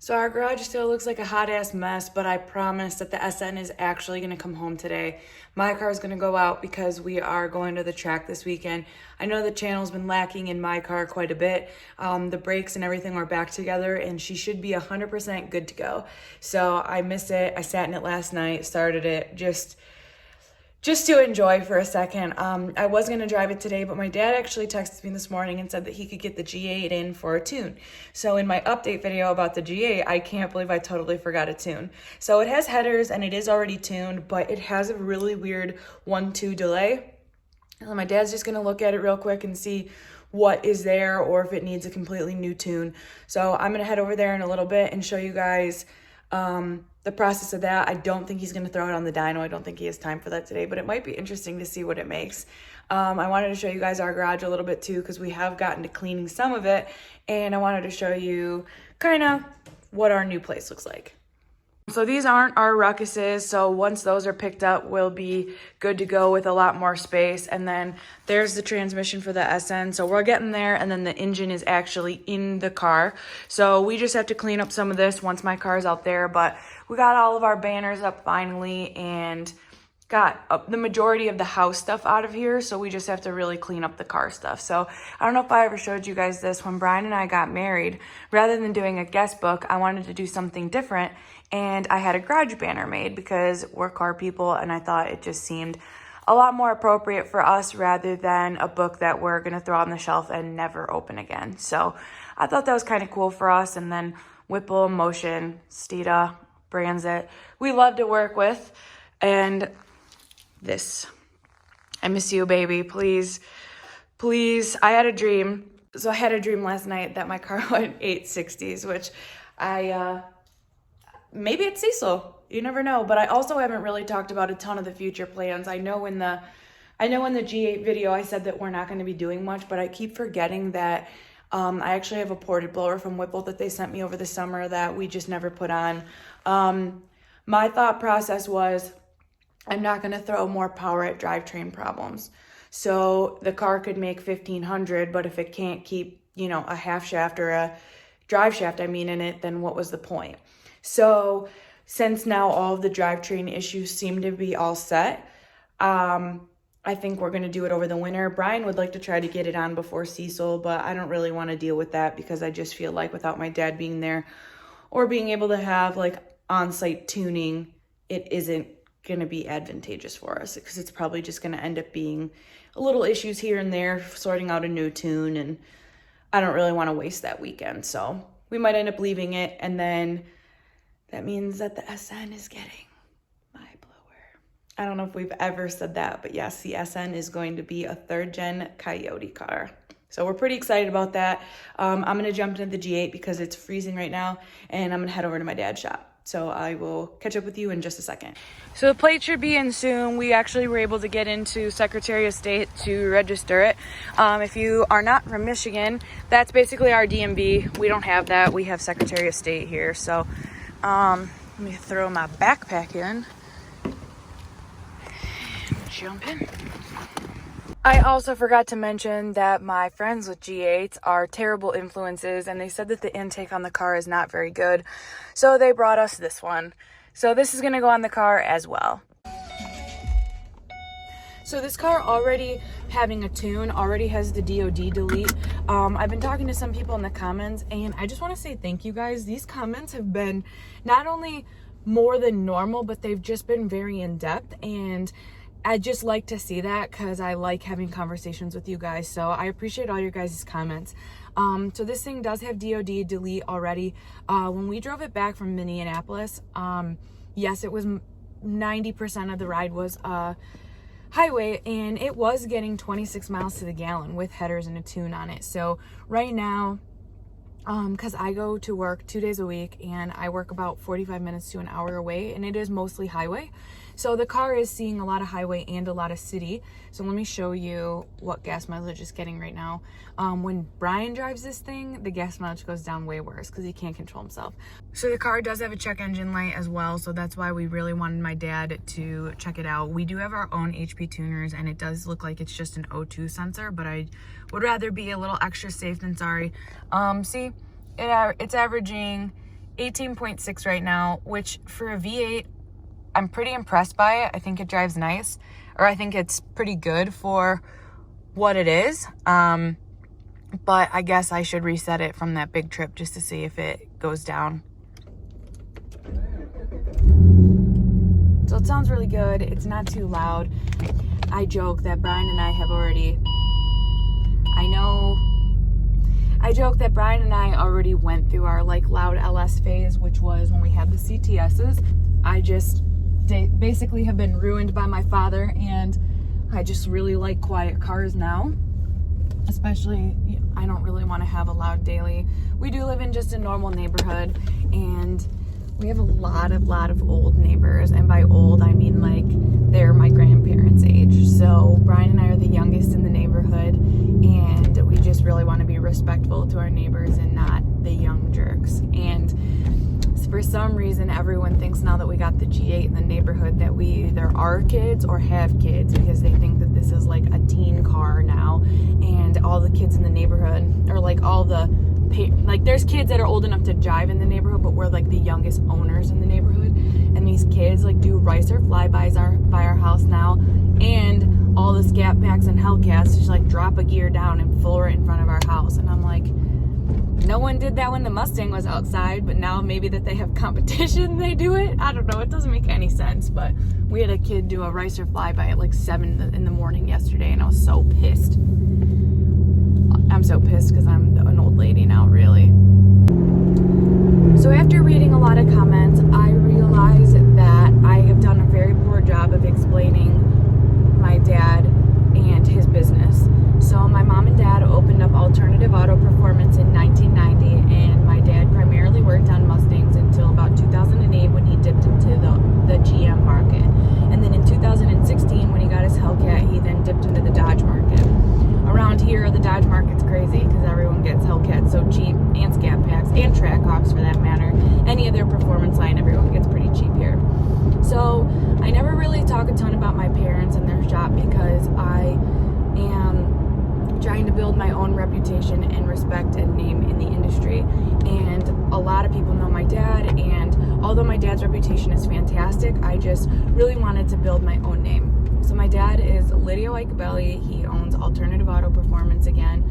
So our garage still looks like a hot ass mess, but I promise that the SN is actually gonna come home today. My car is gonna go out because we are going to the track this weekend. I know the channel's been lacking in my car quite a bit. The brakes and everything are back together and she should be 100% good to go. So I miss it. I sat in it last night, started it, just to enjoy for a second. I was going to drive it today, but my dad actually texted me this morning and said that he could get the G8 in for a tune. So in my update video about the G8, I can't believe I totally forgot a tune. So it has headers and it is already tuned, but it has a really weird 1-2 delay. And my dad's just going to look at it real quick and see what is there or if it needs a completely new tune. So I'm going to head over there in a little bit and show you guys the process of that. I don't think he's going to throw it on the dyno. I don't think he has time for that today, but it might be interesting to see what it makes. I wanted to show you guys our garage a little bit too, because we have gotten to cleaning some of it, and I wanted to show you kind of what our new place looks like. So these aren't our ruckuses, so once those are picked up, we'll be good to go with a lot more space. And then there's the transmission for the SN, so we're getting there, and then the engine is actually in the car. So we just have to clean up some of this once my car's out there, but we got all of our banners up finally and got the majority of the house stuff out of here, so we just have to really clean up the car stuff. So I don't know if I ever showed you guys this. When Brian and I got married, rather than doing a guest book, I wanted to do something different, and I had a garage banner made because we're car people, and I thought it just seemed a lot more appropriate for us rather than a book that we're gonna throw on the shelf and never open again. So I thought that was kind of cool for us. And then Whipple, Motion, Steeda brands it we love to work with. And this, I miss you, baby. Please, please. I had a dream. So I had a dream last night that my car went 860s, which maybe it's Cecil. You never know. But I also haven't really talked about a ton of the future plans. I know in the G8 video I said that we're not going to be doing much, but I keep forgetting that I actually have a ported blower from Whipple that they sent me over the summer that we just never put on. My thought process was, I'm not going to throw more power at drivetrain problems. So the car could make 1500, but if it can't keep, a half shaft or a drive shaft, in it, then what was the point? So since now all of the drivetrain issues seem to be all set, I think we're going to do it over the winter. Brian would like to try to get it on before Cecil, but I don't really want to deal with that because I just feel like without my dad being there or being able to have like on-site tuning, it isn't going to be advantageous for us because it's probably just going to end up being a little issues here and there, sorting out a new tune, and I don't really want to waste that weekend. So we might end up leaving it, and then that means that the SN is getting my blower. I don't know if we've ever said that, but yes, the SN is going to be a 3rd gen Coyote car. So we're pretty excited about that. I'm going to jump into the G8 because it's freezing right now, and I'm going to head over to my dad's shop. So I will catch up with you in just a second. So the plate should be in soon. We actually were able to get into Secretary of State to register it. If you are not from Michigan, that's basically our DMV. We don't have that. We have Secretary of State here. So let me throw my backpack in and jump in. I also forgot to mention that my friends with G8s are terrible influences, and they said that the intake on the car is not very good. So they brought us this one. So this is going to go on the car as well. So this car already having a tune already has the DOD delete. I've been talking to some people in the comments, and I just want to say thank you guys. These comments have been not only more than normal, but they've just been very in-depth, and I just like to see that because I like having conversations with you guys. So I appreciate all your guys' comments. So this thing does have DOD delete already. When we drove it back from Minneapolis, yes, it was 90% of the ride was highway, and it was getting 26 miles to the gallon with headers and a tune on it. So right now, because I go to work 2 days a week and I work about 45 minutes to an hour away, and it is mostly highway. So the car is seeing a lot of highway and a lot of city. So let me show you what gas mileage it's getting right now. When Brian drives this thing, the gas mileage goes down way worse because he can't control himself. So the car does have a check engine light as well. So that's why we really wanted my dad to check it out. We do have our own HP tuners, and it does look like it's just an O2 sensor, but I would rather be a little extra safe than sorry. See, it's averaging 18.6 right now, which for a V8, I'm pretty impressed by it. I think it drives nice, or I think it's pretty good for what it is. But I guess I should reset it from that big trip just to see if it goes down. So it sounds really good. It's not too loud. I joke that Brian and I already went through our like loud LS phase, which was when we had the CTSs. I just basically have been ruined by my father, and I just really like quiet cars now. Especially, I don't really want to have a loud daily. We do live in just a normal neighborhood, and we have a lot of old neighbors, and by old I mean like they're my grandparents' age. So Brian and I are the youngest in the neighborhood, and we just really want to be respectful to our neighbors and not the young jerks. And for some reason, everyone thinks now that we got the G8 in the neighborhood that we either are kids or have kids, because they think that this is like a teen car now, and all the kids in the neighborhood are like there's kids that are old enough to drive in the neighborhood, but we're like the youngest owners in the neighborhood, and these kids like do ricer flybys by our house now, and all the Scat Packs and Hellcats just like drop a gear down and floor it in front of our house. And I'm like, no one did that when the Mustang was outside, but now maybe that they have competition, they do it. I don't know. It doesn't make any sense, but we had a kid do a ricer flyby at like 7 in the morning yesterday, and I was so pissed. I'm so pissed because I'm an old lady now, really. So after reading a lot of comments, I realized that I have done a very poor job of explaining my dad and his business. So my mom and dad opened up Alternative Auto Performance in 1990, and my dad primarily worked on Mustangs until about 2008 when he dipped into the GM market. And then in 2016, when he got his Hellcat, he then dipped into the Dodge market. Around here, the Dodge market's crazy because everyone gets Hellcats so cheap, and Scat Packs, and Trackhawks for that matter. Any of their performance line, everyone gets pretty cheap here. So I never really talk a ton about my parents and their shop because I am trying to build my own reputation and respect and name in the industry. And a lot of people know my dad, and although my dad's reputation is fantastic, I just really wanted to build my own name. So my dad is Lidio Icabelli. He owns Alternative Auto Performance again.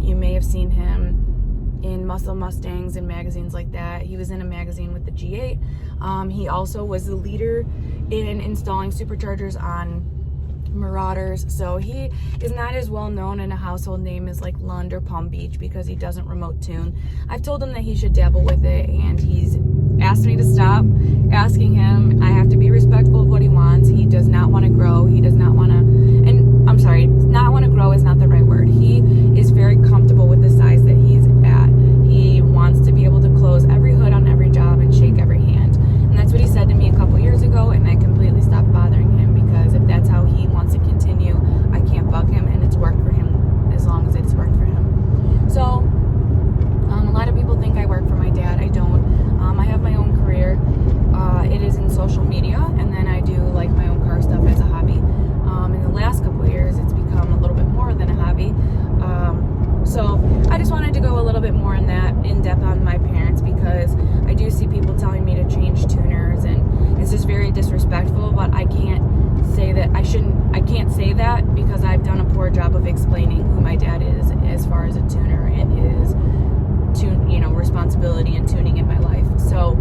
You may have seen him in Muscle Mustangs and magazines like that. He was in a magazine with the G8. He also was the leader in installing superchargers on Marauders. So he is not as well known in a household name as like Lund or Palm Beach because he doesn't remote tune. I've told him that he should dabble with it, and he's asked me to stop asking him. I have to be respectful of what he wants. He does not want to grow. He does not want to, and I'm sorry, not want to grow is not the right word. He is very comfortable with the size that he's at. He wants to be able to close every hood on every job and shake every hand. And that's what he said to me a couple years ago, and I completely stopped bothering him because if that's how he wants to continue, I can't bug him, and it's worked for him as long as it's worked for him. So a lot of people think I work for my dad. I don't. I have my own career. It is in social media, and then I do like my own car stuff as a hobby. In the last couple of years, it's become a little bit more than a hobby. So I just wanted to go a little bit more in depth on my parents, because I do see people telling me to change tuners, and it's just very disrespectful. But I can't say that I can't say that because I've done a poor job of explaining who my dad is as far as a tuner and his responsibility and tuning in my life. So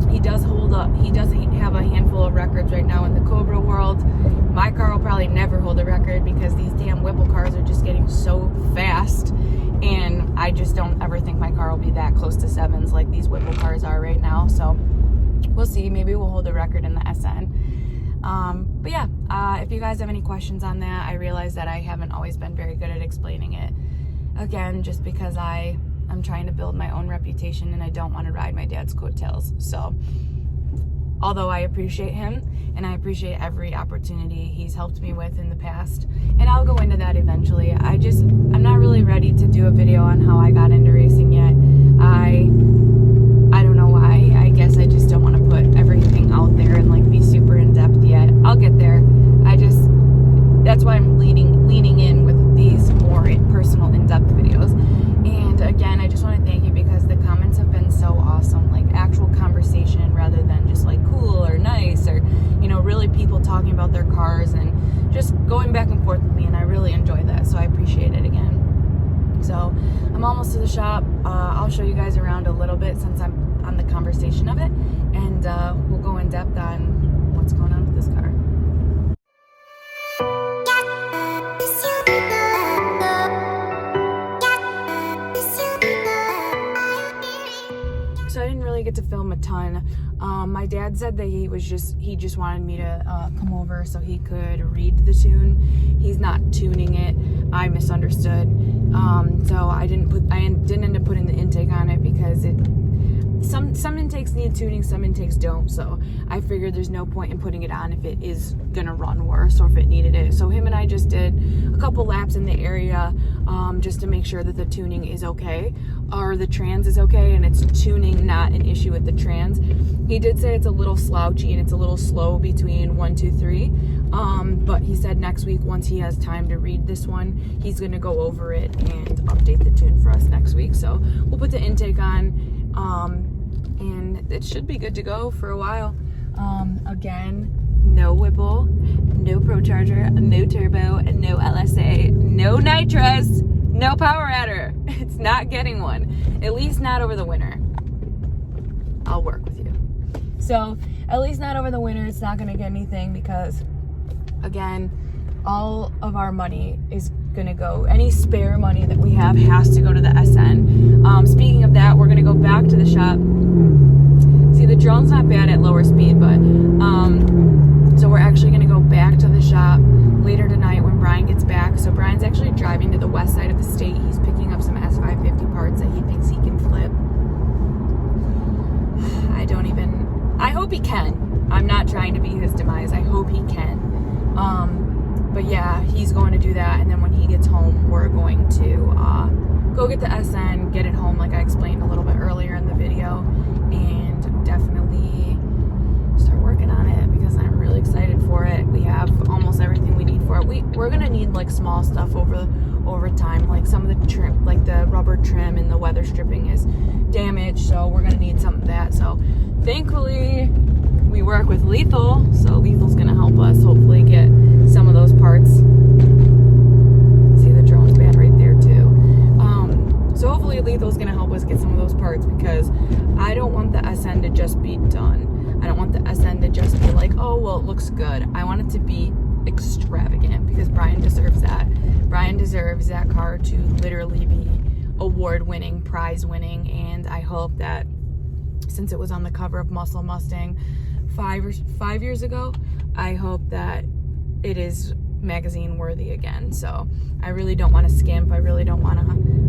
he does have a handful of records right now in the Cobra world. My car will probably never hold a record because these damn Whipple cars are just getting so fast, and I just don't ever think my car will be that close to sevens like these Whipple cars are right now. So we'll see. Maybe we'll hold a record in the SN. But yeah, if you guys have any questions on that, I realize that I haven't always been very good at explaining it. Again, just because I'm trying to build my own reputation and I don't want to ride my dad's coattails. So, although I appreciate him and I appreciate every opportunity he's helped me with in the past, and I'll go into that eventually. I'm not really ready to do a video on how I got into racing yet. I don't know why. I guess I just don't want to put everything out there and like be super in depth yet. I'll get there. That's why I'm leaning in with these more personal, in-depth videos. And again, I just want to thank you because the I'll show you guys around a little bit since I'm on the conversation of it, and we'll go in depth on what's going on with this car. So I didn't really get to film a ton. My dad said that he just wanted me to come over so he could read the tune. He's not tuning it. I misunderstood. So I didn't end up putting the intake on it because some intakes need tuning, some intakes don't. So I figured there's no point in putting it on if it is gonna run worse or if it needed it. So him and I just did a couple laps in the area just to make sure that the tuning is okay, or the trans is okay, and it's tuning, not an issue with the trans. He did say it's a little slouchy and it's a little slow between 1, 2, 3. But he said next week, once he has time to read this one, he's gonna go over it and update the tune for us next week. So we'll put the intake on, and it should be good to go for a while. Again, no Whipple, no Pro Charger, no turbo, no LSA, no nitrous, no power adder. It's not getting one, at least not over the winter. I'll work with you. So at least not over the winter. It's not gonna get anything because, again, all of our money is gonna go, any spare money that we have has to go to the SN. Speaking of that, we're gonna go back to the shop. See, the drone's not bad at lower speed, but so we're actually gonna go back to the shop later tonight when Brian gets back. So Brian's actually driving to the west side of the state. He's picking up some S550 parts that he thinks he can flip. I hope he can. I'm not trying to be his demise. I hope he can. But yeah, he's going to do that, and then when he gets home, we're going to go get the SN, get it home like I explained a little bit earlier in the video, and definitely start working on it because I'm really excited for it. We have almost everything we need for it. We're gonna need like small stuff over time, like some of the trim, like the rubber trim and the weather stripping is damaged, so we're gonna need some of that. So thankfully we work with Lethal, so Lethal's gonna help us hopefully get some of those parts. See, the drone's bad right there too. So hopefully Lethal's gonna help us get some of those parts because I don't want the SN to just be done. I don't want the SN to just be like, oh, well, it looks good. I want it to be extravagant because Brian deserves that. Brian deserves that car to literally be award-winning, prize-winning, and I hope that since it was on the cover of Muscle Mustang 5 years ago, I hope that it is magazine worthy again. So I really don't want to skimp. I really don't want to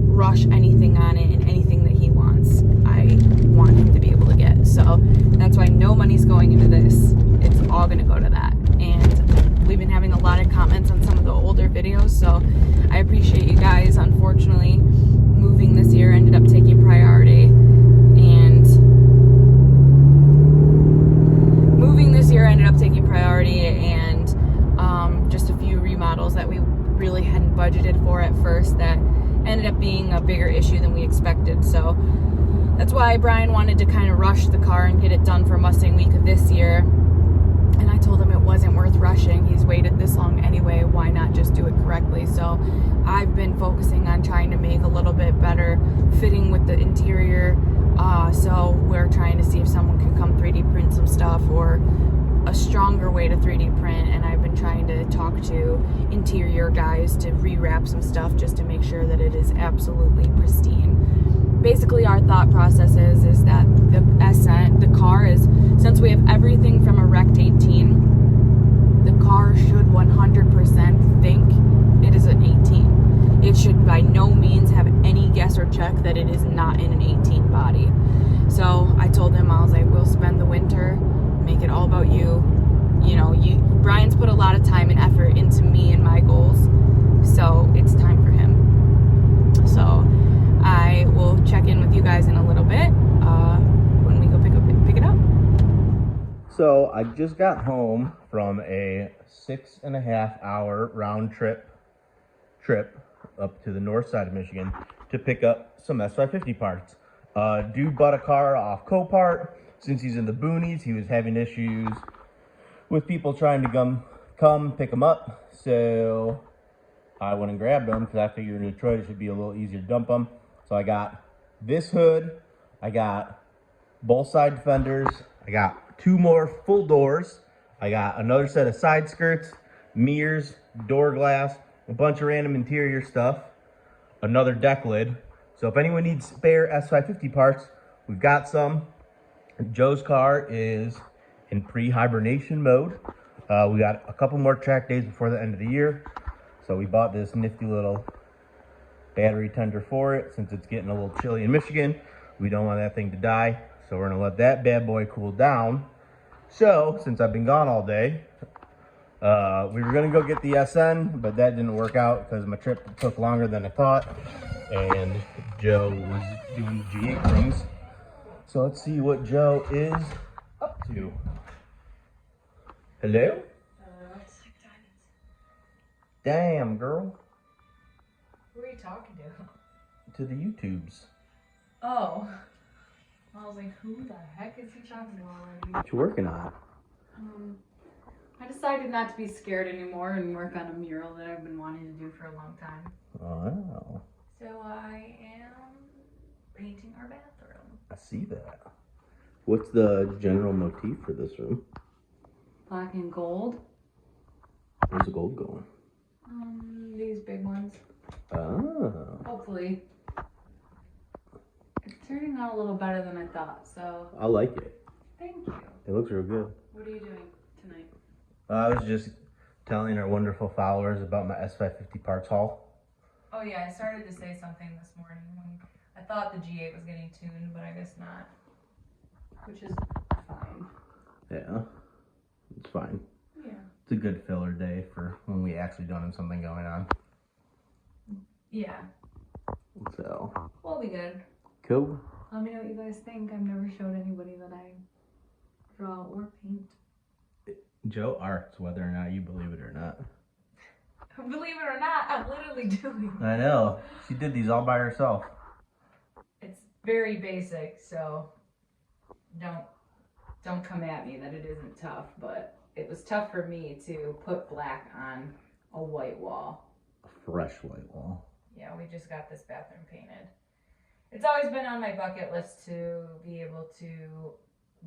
rush anything on it, and anything that he wants, I want him to be able to get. So that's why no money's going into this. It's all going to go to that. And we've been having a lot of comments on some of the older videos, so I appreciate you guys. Unfortunately, moving this year ended up taking priority, and just a few remodels that we really hadn't budgeted for at first that ended up being a bigger issue than we expected. So that's why Brian wanted to kind of rush the car and get it done for Mustang Week of this year. And I told him it wasn't worth rushing. He's waited this long anyway. Why not just do it correctly? So I've been focusing on trying to make a little bit better fitting with the interior. So we're trying to see if someone can come 3D print some stuff or a stronger way to 3D print. And I've been trying to talk to interior guys to rewrap some stuff just to make sure that it is absolutely pristine. Basically, our thought process is that the car is, since we have everything from a Rect 18, the car should 100% think it is an 18. It should by no means have any guess or check that it is not in an 18 body. So I told him, I was like, we'll spend the winter, make it all about you. You know, Brian's put a lot of time and effort into me and my goals, so it's time for him. So I will check in with you guys in a little bit when we go pick it up. So I just got home from a 6.5 hour round trip up to the north side of Michigan to pick up some S550 parts. Dude bought a car off Copart. Since he's in the boonies, he was having issues with people trying to come pick him up. So I went and grabbed them because I figured in Detroit it should be a little easier to dump them. So I got this hood. I got both side fenders. I got 2 more full doors. I got another set of side skirts, mirrors, door glass, a bunch of random interior stuff, another deck lid. So if anyone needs spare S550 parts, we've got some. Joe's car is in pre-hibernation mode. We got a couple more track days before the end of the year. So we bought this nifty little battery tender for it. Since it's getting a little chilly in Michigan, we don't want that thing to die. So we're gonna let that bad boy cool down. So since I've been gone all day, we were gonna go get the SN, but that didn't work out because my trip took longer than I thought. And Joe was doing G8 things. So let's see what Joe is up to. Hello? Damn, girl. Who are you talking to? To the YouTubes. Oh. I was like, who the heck is he talking to already? What you working on? I decided not to be scared anymore and work on a mural that I've been wanting to do for a long time. Oh. So I am painting our bathroom. I see that. What's the general motif for this room? Black and gold. Where's the gold going? These big ones. Oh. Hopefully. It's turning out a little better than I thought, so I like it. thank you. It looks real good. What are you doing tonight? I was just telling our wonderful followers about my S550 parts haul. Oh yeah, I started to say something this morning when I thought the G8 was getting tuned, but I guess not. Which is fine. Yeah, it's fine. Yeah. It's a good filler day for when we actually don't have something going on. Yeah. So. We'll be good. Cool. Let me know what you guys think. I've never showed anybody that I draw or paint. Joe arts, whether or not you believe it or not. Believe it or not, I'm literally doing it. I know. She did these all by herself. It's very basic, so don't come at me that it isn't tough, but it was tough for me to put black on a white wall. A fresh white wall. Yeah, we just got this bathroom painted. It's always been on my bucket list to be able to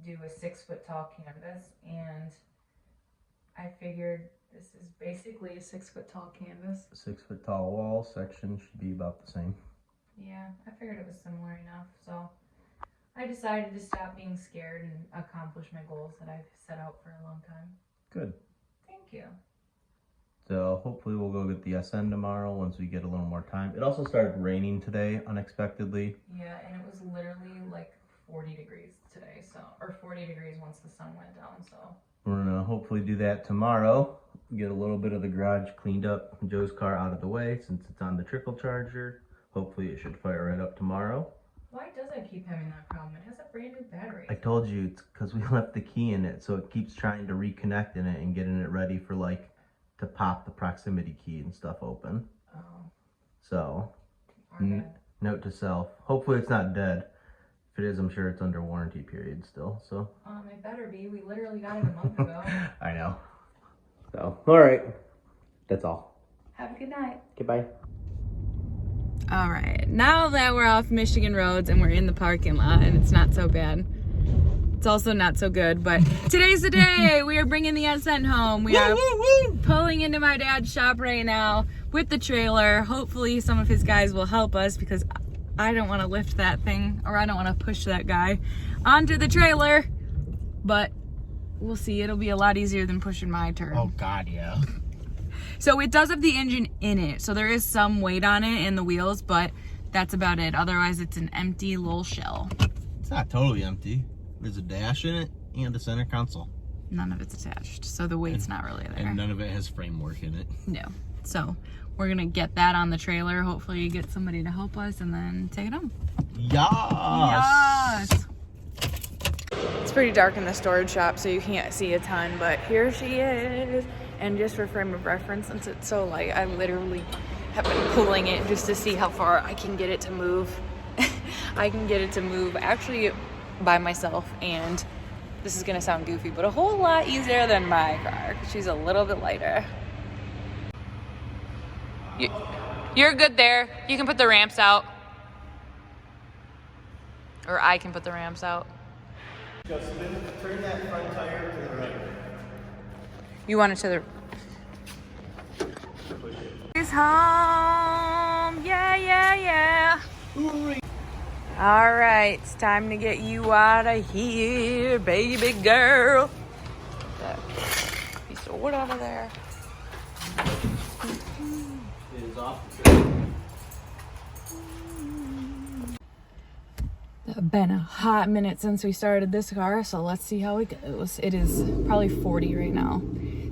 do a 6-foot tall canvas, and I figured this is basically a 6-foot tall canvas. 6-foot tall wall section should be about the same. Yeah, I figured it was similar enough, so I decided to stop being scared and accomplish my goals that I've set out for a long time. Good. Thank you. So hopefully we'll go get the SN tomorrow once we get a little more time. It also started raining today unexpectedly. Yeah, and it was literally like 40 degrees today, so, or 40 degrees once the sun went down, so. We're gonna hopefully do that tomorrow. Get a little bit of the garage cleaned up, Joe's car out of the way since it's on the trickle charger. Hopefully it should fire right up tomorrow. Why does it keep having that problem? It has a brand new battery. I told you it's because we left the key in it, so it keeps trying to reconnect in it and getting it ready for like to pop the proximity key and stuff open. Oh. So, Okay. note to self. Hopefully it's not dead. If it is, I'm sure it's under warranty period still. So. It better be. We literally got it a month ago. I know. So, all right. That's all. Have a good night. Goodbye. All right, now that we're off Michigan roads and we're in the parking lot and it's not so bad, it's also not so good, but today's the day. We are bringing the SN home. We are pulling into my dad's shop right now with the trailer. Hopefully some of his guys will help us because I don't want to lift that thing, or I don't want to push that guy onto the trailer, but we'll see. It'll be a lot easier than pushing my turn. Oh God, yeah. So it does have the engine in it, so there is some weight on it and the wheels, but that's about it. Otherwise, it's an empty little shell. It's not totally empty. There's a dash in it and a center console. None of it's attached, so the weight's not really there. And none of it has framework in it. No. So we're gonna get that on the trailer. Hopefully get somebody to help us and then take it home. Yes! Yes! It's pretty dark in the storage shop, so you can't see a ton, but here she is. And just for frame of reference, since it's so light, I literally have been pulling it just to see how far I can get it to move. I can get it to move actually by myself, and this is gonna sound goofy, but a whole lot easier than my car, 'cause she's a little bit lighter. You're good there. You can put the ramps out. Or I can put the ramps out. Justin, turn that front tire to the right. You want it to the... He's home. Yeah, yeah, yeah. All right, it's time to get you out of here, baby girl. That piece of wood out of there. It is off the trip. It's been a hot minute since we started this car, so let's see how it goes. It is probably 40 right now.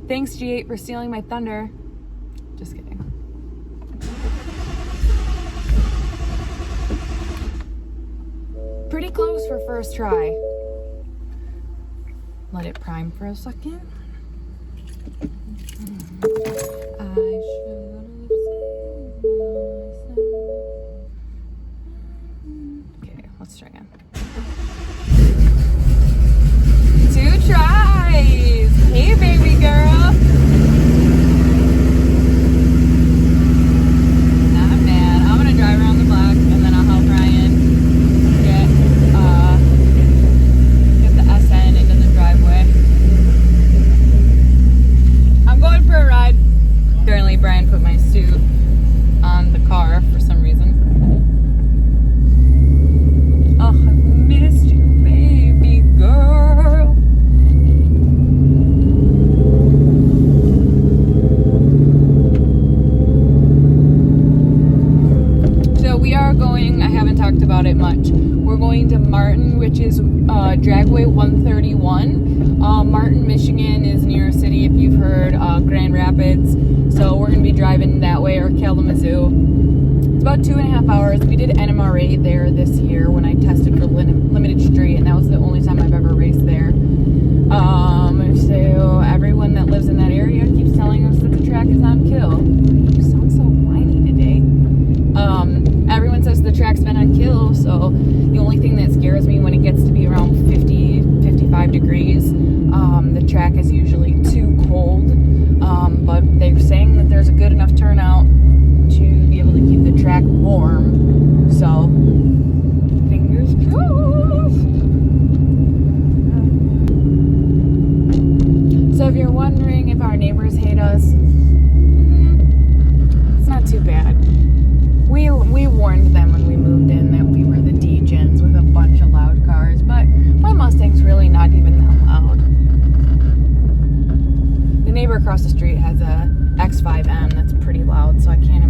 Thanks, G8, for stealing my thunder. Just kidding. Pretty close for first try. Let it prime for a second. I should have said. Okay, let's try again. 2 tries. Hey, baby girl. Not bad. I'm gonna drive around the block and then I'll help Ryan get the SN into the driveway. I'm going for a ride. Apparently Brian put my suit on the car for some reason. Oh, I missed you, baby girl. So we are going, I haven't talked about it much. We're going to Martin, which is Dragway 131. Martin, Michigan is near a city, if you've heard, Grand Rapids. So we're going to be driving that way, or Kalamazoo. It's about 2.5 hours. We did NMRA there this year when I tested for Limited Street, and that was the only time I've ever raced there. So everyone that lives in that area keeps telling us that the track is on kill. You sound so whiny today. Everyone says the track's been on kill, so the only thing that scares me when it gets to be around 50, 55 degrees, the track is usually too cold. But they're saying that there's a good enough turnout to be able to keep the track warm. So, fingers crossed. So if you're wondering if our neighbors hate us, it's not too bad. We warned them when we moved in that we were the degens with a bunch of loud cars, but my Mustang's really not even that loud. The neighbor across the street has a X5M that's pretty loud, so I can't